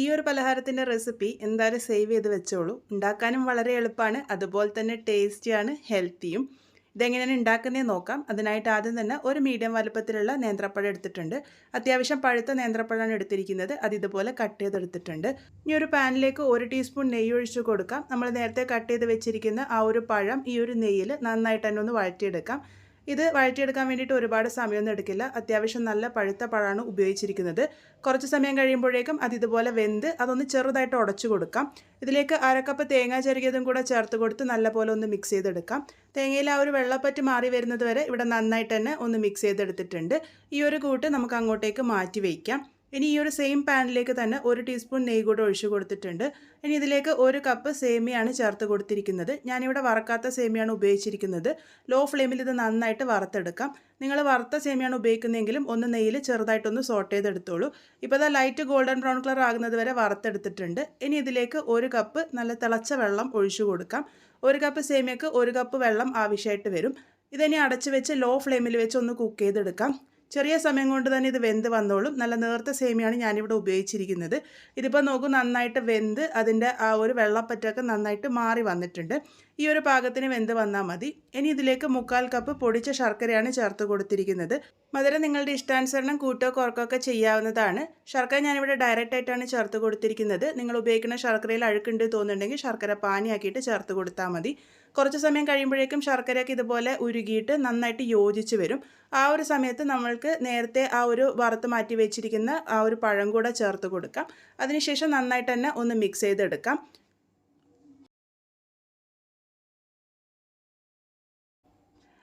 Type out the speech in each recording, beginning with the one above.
ഈ ഒരു പലഹാരത്തിൻ്റെ റെസിപ്പി എന്തായാലും സേവ് ചെയ്ത് വെച്ചോളൂ. ഉണ്ടാക്കാനും വളരെ എളുപ്പമാണ്, അതുപോലെ തന്നെ ടേസ്റ്റിയാണ്, ഹെൽത്തിയും. ഇതെങ്ങനെയാണ് ഉണ്ടാക്കുന്നതെന്ന് നോക്കാം. അതിനായിട്ട് ആദ്യം തന്നെ ഒരു മീഡിയം വലുപ്പത്തിലുള്ള നേന്ത്രപ്പഴം എടുത്തിട്ടുണ്ട്. അത്യാവശ്യം പഴുത്ത നേന്ത്രപ്പഴമാണ് എടുത്തിരിക്കുന്നത്. അത് ഇതുപോലെ കട്ട് ചെയ്തെടുത്തിട്ടുണ്ട്. ഇനി ഒരു പാനിലേക്ക് 1 ടീസ്പൂൺ നെയ്യ് ഒഴിച്ച് കൊടുക്കാം. നമ്മൾ നേരത്തെ കട്ട് ചെയ്ത് വെച്ചിരിക്കുന്ന ആ ഒരു പഴം ഈ ഒരു നെയ്യിൽ നന്നായിട്ട് തന്നെ ഒന്ന് വഴറ്റിയെടുക്കാം. ഇത് വഴറ്റിയെടുക്കാൻ വേണ്ടിയിട്ട് ഒരുപാട് സമയമൊന്നും എടുക്കില്ല. അത്യാവശ്യം നല്ല പഴുത്ത പഴമാണ് ഉപയോഗിച്ചിരിക്കുന്നത്. കുറച്ച് സമയം കഴിയുമ്പോഴേക്കും അത് ഇതുപോലെ വെന്ത് അതൊന്ന് ചെറുതായിട്ട് ഉടച്ചു കൊടുക്കാം. ഇതിലേക്ക് അരക്കപ്പ് തേങ്ങ ചിരകിയതും കൂടെ ചേർത്ത് കൊടുത്ത് നല്ലപോലെ ഒന്ന് മിക്സ് ചെയ്തെടുക്കാം. തേങ്ങയിൽ ആ ഒരു വെള്ളപ്പറ്റ് മാറി വരുന്നത് വരെ ഇവിടെ നന്നായിട്ട് തന്നെ ഒന്ന് മിക്സ് ചെയ്തെടുത്തിട്ടുണ്ട്. ഈ ഒരു കൂട്ട് നമുക്ക് അങ്ങോട്ടേക്ക് മാറ്റി വയ്ക്കാം. ഇനി ഈ ഒരു സെയിം പാനിലേക്ക് തന്നെ 1 ടീസ്പൂൺ നെയ്യ് കൂടെ ഒഴിച്ച് കൊടുത്തിട്ടുണ്ട്. ഇനി ഇതിലേക്ക് 1 കപ്പ് സേമിയാണ് ചേർത്ത് കൊടുത്തിരിക്കുന്നത്. ഞാനിവിടെ വറക്കാത്ത സേമിയാണ് ഉപയോഗിച്ചിരിക്കുന്നത്. ലോ ഫ്ലെയിമിൽ ഇത് നന്നായിട്ട് വറുത്തെടുക്കാം. നിങ്ങൾ വറുത്ത സേമിയാണ് ഉപയോഗിക്കുന്നതെങ്കിലും ഒന്ന് നെയ്യിൽ ചെറുതായിട്ടൊന്ന് സോട്ട് ചെയ്തെടുത്തോളൂ. ഇപ്പോൾ അത് ലൈറ്റ് ഗോൾഡൻ ബ്രൗൺ കളർ ആകുന്നത് വരെ വറുത്തെടുത്തിട്ടുണ്ട്. ഇനി ഇതിലേക്ക് 1 കപ്പ് നല്ല തിളച്ച വെള്ളം ഒഴിച്ചു കൊടുക്കാം. 1 കപ്പ് സേമിയക്ക് 1 കപ്പ് വെള്ളം ആവശ്യമായിട്ട് വരും. ഇതിനി അടച്ച് വെച്ച് ലോ ഫ്ലെയിമിൽ വെച്ച് ഒന്ന് കുക്ക് ചെയ്തെടുക്കാം. ചെറിയ സമയം കൊണ്ട് തന്നെ ഇത് വെന്ത് വന്നോളും. നല്ല നേർത്ത സേമിയാണ് ഞാനിവിടെ ഉപയോഗിച്ചിരിക്കുന്നത്. ഇതിപ്പോൾ നോക്കൂ, നന്നായിട്ട് വെന്ത് അതിൻ്റെ ആ ഒരു വെള്ളപ്പറ്റൊക്കെ നന്നായിട്ട് മാറി വന്നിട്ടുണ്ട്. ഈ ഒരു പാകത്തിന് വെന്ത് വന്നാൽ മതി. ഇനി ഇതിലേക്ക് 1/4 കപ്പ് പൊടിച്ച ശർക്കരയാണ് ചേർത്ത് കൊടുത്തിരിക്കുന്നത്. മധുരം നിങ്ങളുടെ ഇഷ്ടാനുസരണം കൂട്ടോ കുറക്കൊക്കെ ചെയ്യാവുന്നതാണ്. ശർക്കര ഞാനിവിടെ ഡയറക്റ്റ് ആയിട്ടാണ് ചേർത്ത് കൊടുത്തിരിക്കുന്നത്. നിങ്ങൾ ഉപയോഗിക്കുന്ന ശർക്കരയിൽ അഴുക്കുണ്ട് തോന്നുന്നുണ്ടെങ്കിൽ ശർക്കര പാനിയാക്കിയിട്ട് ചേർത്ത് കൊടുത്താൽ മതി. കുറച്ച് സമയം കഴിയുമ്പോഴേക്കും ശർക്കരയൊക്കെ ഇതുപോലെ ഉരുകിയിട്ട് നന്നായിട്ട് യോജിച്ച് വരും. ആ ഒരു സമയത്ത് നമ്മൾക്ക് നേരത്തെ ആ ഒരു വറുത്ത് മാറ്റി വെച്ചിരിക്കുന്ന ആ ഒരു പഴം കൂടെ ചേർത്ത് കൊടുക്കാം. അതിനുശേഷം നന്നായിട്ട് തന്നെ ഒന്ന് മിക്സ് ചെയ്തെടുക്കാം.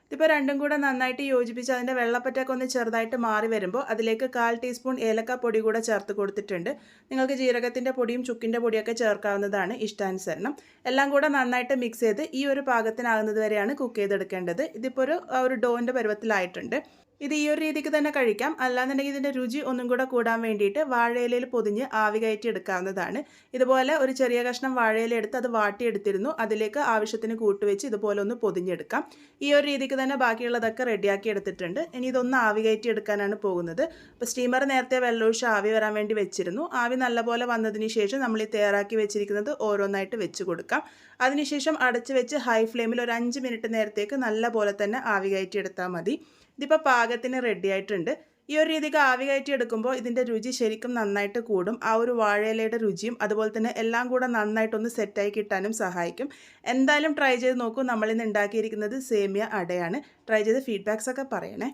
ഇതിപ്പോൾ രണ്ടും കൂടെ നന്നായിട്ട് യോജിപ്പിച്ച് അതിൻ്റെ വെള്ളപ്പറ്റൊക്കെ ഒന്ന് ചെറുതായിട്ട് മാറി വരുമ്പോൾ അതിലേക്ക് 1/4 ടീസ്പൂൺ ഏലക്ക പൊടി കൂടെ ചേർത്ത് കൊടുത്തിട്ടുണ്ട്. നിങ്ങൾക്ക് ജീരകത്തിൻ്റെ പൊടിയും ചുക്കിൻ്റെ പൊടിയൊക്കെ ചേർക്കാവുന്നതാണ് ഇഷ്ടാനുസരണം. എല്ലാം കൂടെ നന്നായിട്ട് മിക്സ് ചെയ്ത് ഈ ഒരു പാകത്തിനാകുന്നത് വരെയാണ് കുക്ക് ചെയ്തെടുക്കേണ്ടത്. ഇതിപ്പോൾ ഒരു ഡോൻ്റെ പരുവത്തിലായിട്ടുണ്ട്. ഇത് ഈ ഒരു രീതിക്ക് തന്നെ കഴിക്കാം. അല്ലാന്നുണ്ടെങ്കിൽ ഇതിൻ്റെ രുചി ഒന്നും കൂടെ കൂടാൻ വേണ്ടിയിട്ട് വാഴയിലയിൽ പൊതിഞ്ഞ് ആവി കയറ്റി എടുക്കാവുന്നതാണ്. ഇതുപോലെ ഒരു ചെറിയ കഷ്ണം വാഴയില എടുത്ത് അത് വാട്ടിയെടുത്തിരുന്നു. അതിലേക്ക് ആവശ്യത്തിന് കൂട്ടുവെച്ച് ഇതുപോലെ ഒന്ന് പൊതിഞ്ഞെടുക്കാം. ഈ ഒരു രീതിക്ക് തന്നെ ബാക്കിയുള്ളതൊക്കെ റെഡിയാക്കി എടുത്തിട്ടുണ്ട്. ഇനി ഇതൊന്ന് ആവി കയറ്റി എടുക്കാനാണ് പോകുന്നത്. അപ്പോൾ സ്റ്റീമർ നേരത്തെ വെള്ളമൊഴിച്ച് ആവി വരാൻ വേണ്ടി വെച്ചിരുന്നു. ആവി നല്ലപോലെ വന്നതിന് ശേഷം നമ്മൾ ഈ തയ്യാറാക്കി വെച്ചിരിക്കുന്നത് ഓരോന്നായിട്ട് വെച്ച് കൊടുക്കാം. അതിനുശേഷം അടച്ച് വെച്ച് ഹൈ ഫ്ലെയിമിൽ ഒരു 5 മിനിറ്റ് നേരത്തേക്ക് നല്ലപോലെ തന്നെ ആവി കയറ്റി എടുത്താൽ മതി. ഇതിപ്പോൾ പാകത്തിന് റെഡി ആയിട്ടുണ്ട്. ഈ ഒരു രീതിക്ക് ആവി കയറ്റി എടുക്കുമ്പോൾ ഇതിൻ്റെ രുചി ശരിക്കും നന്നായിട്ട് കൂടും. ആ ഒരു വാഴയിലയുടെ രുചിയും അതുപോലെ തന്നെ എല്ലാം കൂടെ നന്നായിട്ടൊന്ന് സെറ്റായി കിട്ടാനും സഹായിക്കും. എന്തായാലും ട്രൈ ചെയ്ത് നോക്കൂ. നമ്മളിന്ന് ഉണ്ടാക്കിയിരിക്കുന്നത് സേമിയ അടയാണ്. ട്രൈ ചെയ്ത് ഫീഡ്ബാക്സ് ഒക്കെ പറയണേ.